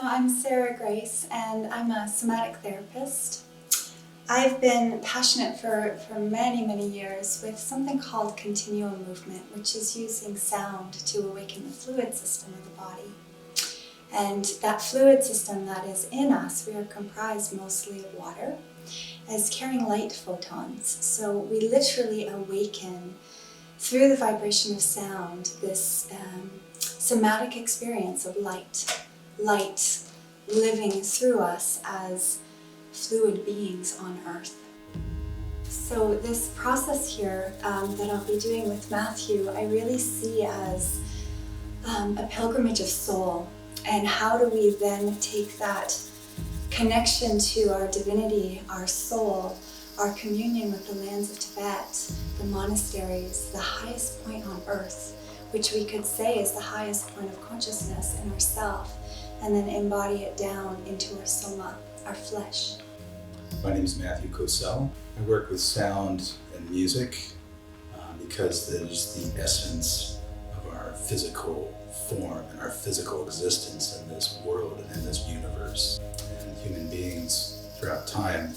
I'm Sarah Grace, and I'm a somatic therapist. I've been passionate for many years with something called Continuum movement, which is using sound to awaken the fluid system of the body. And that fluid system that is in us, we are comprised mostly of water, is carrying light photons. So we literally awaken through the vibration of sound this somatic experience of light living through us as fluid beings on earth. So this process here that I'll be doing with Matthew, I really see as a pilgrimage of soul. And how do we then take that connection to our divinity, our soul, our communion with the lands of Tibet, the monasteries, the highest point on earth, which we could say is the highest point of consciousness in ourself, and then embody it down into our soma, our flesh. My name is Matthew Kocel. I work with sound and music because there's the essence of our physical form and our physical existence in this world and in this universe. And human beings throughout time,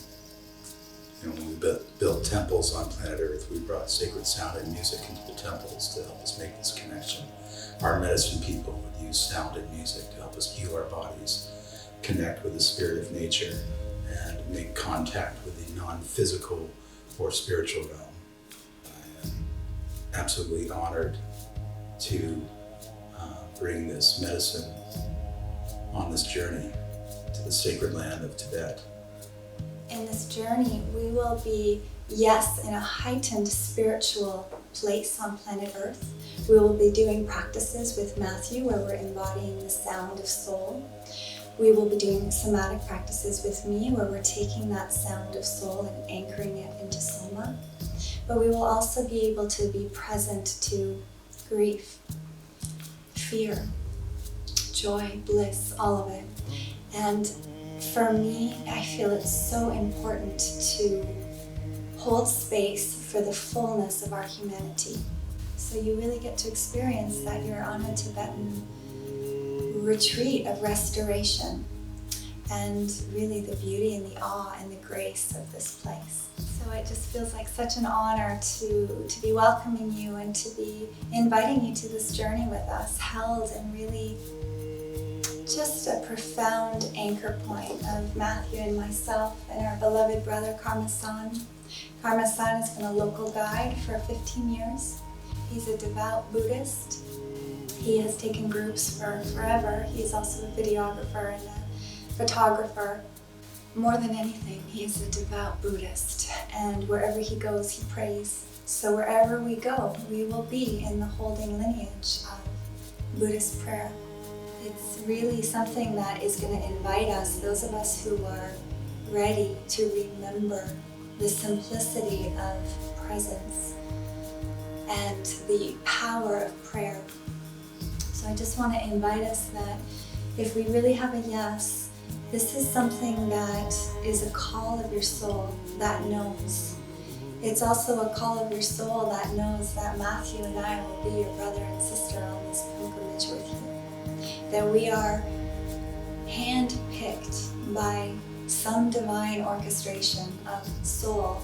when we built temples on planet Earth, we brought sacred sound and music into the temples to help us make this connection. Our medicine people would use sound and music to help us heal our bodies, connect with the spirit of nature, and make contact with the non-physical or spiritual realm. I am absolutely honored to bring this medicine on this journey to the sacred land of Tibet. In this journey, we will be, yes, in a heightened spiritual place on planet Earth. We will be doing practices with Matthew where we're embodying the sound of soul. We will be doing somatic practices with me where we're taking that sound of soul and anchoring it into soma. But we will also be able to be present to grief, fear, joy, bliss, all of it. And for me, I feel it's so important to hold space for the fullness of our humanity. So you really get to experience that you're on a Tibetan retreat of restoration and really the beauty and the awe and the grace of this place. So it just feels like such an honor to be welcoming you and to be inviting you to this journey with us, held in really just a profound anchor point of Matthew and myself and our beloved brother Karma-san. Karma-san has been a local guide for 15 years. He's a devout Buddhist. He has taken groups for forever. He's also a videographer and a photographer. More than anything, he's a devout Buddhist, and wherever he goes, he prays. So wherever we go, we will be in the holding lineage of Buddhist prayer. It's really something that is going to invite us, those of us who are ready to remember the simplicity of presence and the power of prayer. So I just want to invite us that if we really have a yes, this is something that is a call of your soul that knows. It's also a call of your soul that knows that Matthew and I will be your brother and sister on this pilgrimage with you. That we are hand-picked by some divine orchestration of soul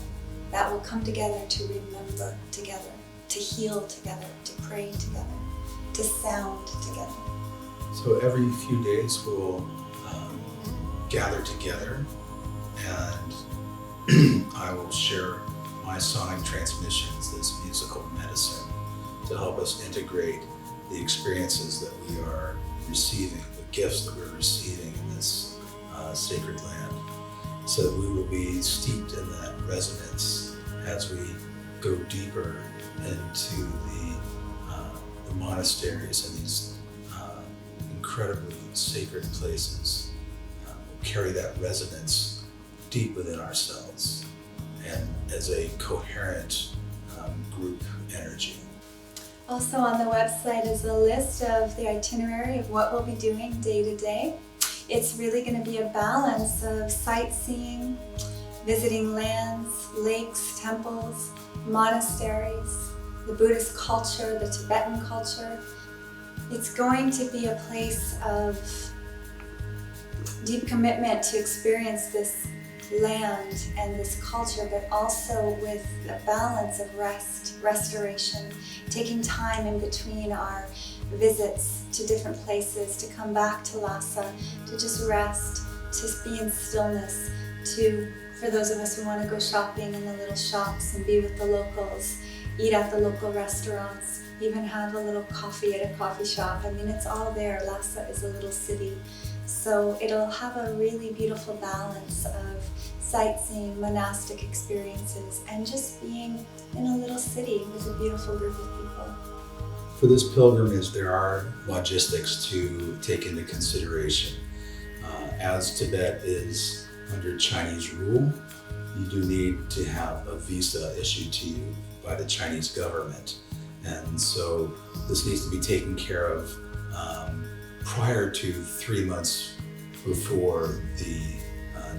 that will come together to remember together, to heal together, to pray together, to sound together. So every few days we'll gather together and I will share my sonic transmissions, this musical medicine, to help us integrate the experiences that we are receiving, the gifts that we're receiving in this sacred land, so that we will be steeped in that resonance as we go deeper into the monasteries and these incredibly sacred places. We'll carry that resonance deep within ourselves and as a coherent group energy. Also on the website is a list of the itinerary of what we'll be doing day to day. It's really going to be a balance of sightseeing, visiting lands, lakes, temples, monasteries, the Buddhist culture, the Tibetan culture. It's going to be a place of deep commitment to experience this land and this culture, but also with a balance of rest, restoration, taking time in between our visits to different places, to come back to Lhasa, to just rest, to be in stillness, for those of us who want to go shopping in the little shops and be with the locals, eat at the local restaurants, even have a little coffee at a coffee shop. I mean, it's all there. Lhasa is a little city. So it'll have a really beautiful balance of sightseeing, monastic experiences, and just being in a little city with a beautiful group of people. For this pilgrimage, there are logistics to take into consideration. As Tibet is under Chinese rule, you do need to have a visa issued to you by the Chinese government. And so this needs to be taken care of prior to 3 months before the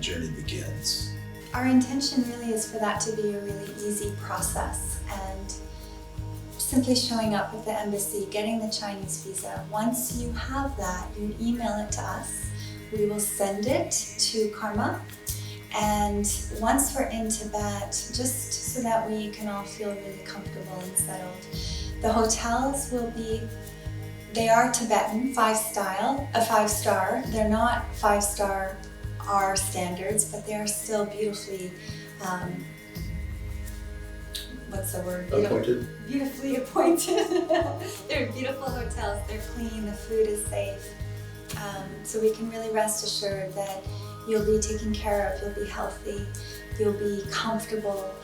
journey begins. Our intention really is for that to be a really easy process, and simply showing up at the embassy, getting the Chinese visa. Once you have that, you email it to us. We will send it to Karma. And once we're in Tibet, just so that we can all feel really comfortable and settled, the hotels they are Tibetan, 5-star. They're not 5-star our standards, but they are still beautifully, what's the word? Appointed? Beautifully appointed. They're beautiful hotels, they're clean, the food is safe. So we can really rest assured that you'll be taken care of, you'll be healthy, you'll be comfortable,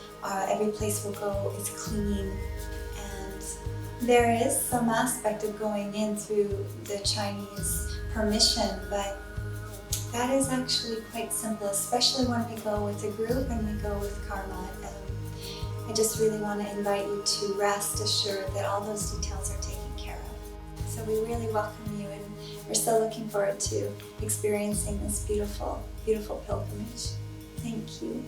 every place we'll go is clean. And there is some aspect of going in through the Chinese permission, but that is actually quite simple, especially when we go with a group and we go with Karma. I just really want to invite you to rest assured that all those details are taken care of. So we really welcome you, and we're so looking forward to experiencing this beautiful, beautiful pilgrimage. Thank you.